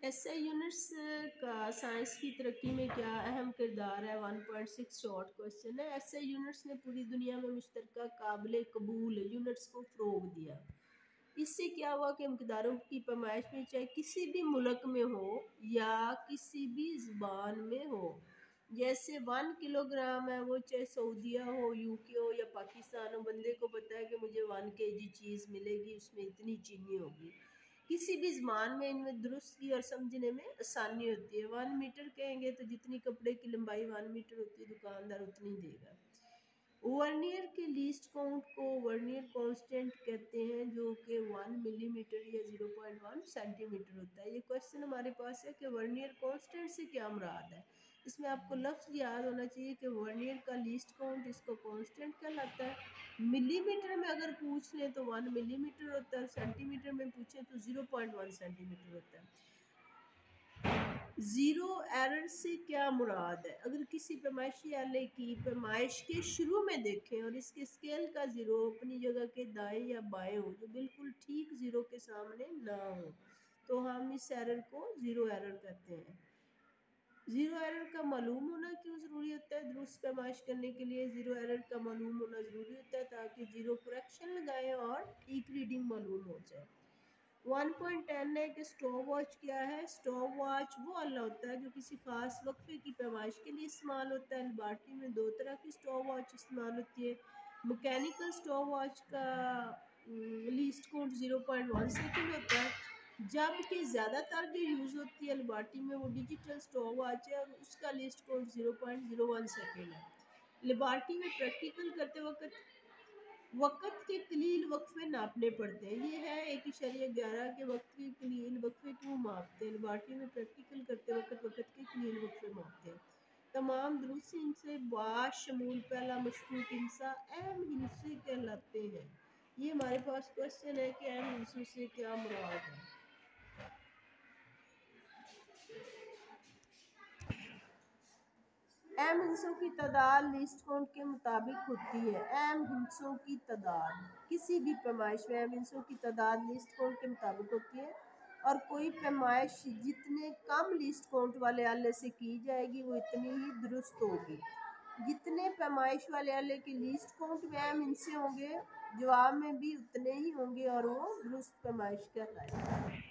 SI units का science की तरक्की में क्या अहम किरदार है। 1.6 शॉर्ट क्वेश्चन है। एसआई यूनिट्स ने पूरी दुनिया में मुश्तरका काबिल कबूल यूनिट्स को फ़रोग दिया। इससे क्या हुआ कि मकदारों की पैमाइश में चाहे किसी भी मुल्क में हो या किसी भी ज़बान में हो, जैसे 1 किलोग्राम है वो चाहे सऊदीया हो, यूके हो या पाकिस्तान हो, बंदे को पता है कि मुझे 1 kg चीज़ मिलेगी, उसमें इतनी चीनी होगी। किसी भी ज़बान में इनमें दुरुस्ती और समझने में आसानी होती है। 1 मीटर कहेंगे तो जितनी कपड़े की लंबाई 1 मीटर होती है दुकानदार उतनी देगा। वर्नियर के लीस्ट काउंट को वर्नियर कांस्टेंट कहते हैं, जो कि 1 मिलीमीटर या 0.1 सेंटीमीटर होता है। ये क्वेश्चन हमारे पास है कि वर्नियर कांस्टेंट से क्या मुराद है। इसमें आपको लफ्ज़ याद होना चाहिए कि वर्नियर का लीस्ट काउंट इसको कांस्टेंट कहलाता है। मिलीमीटर में अगर पूछ लें तो 1 मिलीमीटर होता है, सेंटीमीटर में पूछें तो 0.1 सेंटीमीटर होता है। ज़ीरो एरर से क्या मुराद है। अगर किसी पैमाइशी आले की पैमाइश के शुरू में देखें और इसके स्केल का ज़ीरो अपनी जगह के दाएं या बाएं हो, जो बिल्कुल ठीक ज़ीरो के सामने ना हो, तो हम इस एरर को ज़ीरो एरर कहते हैं। ज़ीरो एरर का मालूम होना क्यों ज़रूरी होता है। दुरुस्त पैमाइश करने के लिए ज़ीरो एरर का मालूम होना ज़रूरी होता है, ताकि ज़ीरो करेक्शन लगाएं और ठीक रीडिंग मालूम हो जाए। 1.10 है कि स्टॉप वॉच क्या है। स्टॉप वॉच वो आला होता है जो किसी खास वक्फे की पैमाइश के लिए इस्तेमाल होता है। लेबॉर्ट्री में दो तरह की स्टॉप वॉच इस्तेमाल होती है। मैकेनिकल स्टॉप वॉच का लीस्ट काउंट 0.1 सेकेंड होता है, जबकि ज़्यादातर जो यूज़ होती है लेबॉर्ट्री में वो डिजिटल स्टॉप वॉच है और उसका लीस्ट काउंट 0.01 सेकेंड है। लेबॉर्ट्री में प्रैक्टिकल करते वक़्त के कलील वक्फे नापने पड़ते हैं। ये है 1.11 के वक्त के कलील वक्फे क्यों मापते हैं। लेबॉर्ट्री में प्रैक्टिकल करते वक्त के कलील वक्फे मापते हैं। तमाम दुरुस्त हिस्से बाशमूल पहला मशकूक हिस्सा अहम हिस्से कहलाते हैं। ये हमारे पास क्वेश्चन है कि अहम हिस्सों से क्या मुराद है। अहम हिस्सों की तादाद लिस्ट काउंट के मुताबिक होती है। अहम हिस्सों की तादाद किसी भी पैमाइश में अहम हिस्सों की तादाद लिस्ट काउंट के मुताबिक होती है, और कोई पैमाइश जितने कम लिस्ट काउंट वाले आले से की जाएगी वो इतनी ही दुरुस्त होगी। जितने पैमाइश वाले आले के लिस्ट काउंट में अहम हिस्से होंगे, जवाब में भी उतने ही होंगे और वो दुरुस्त पैमाइश कहलाएगी।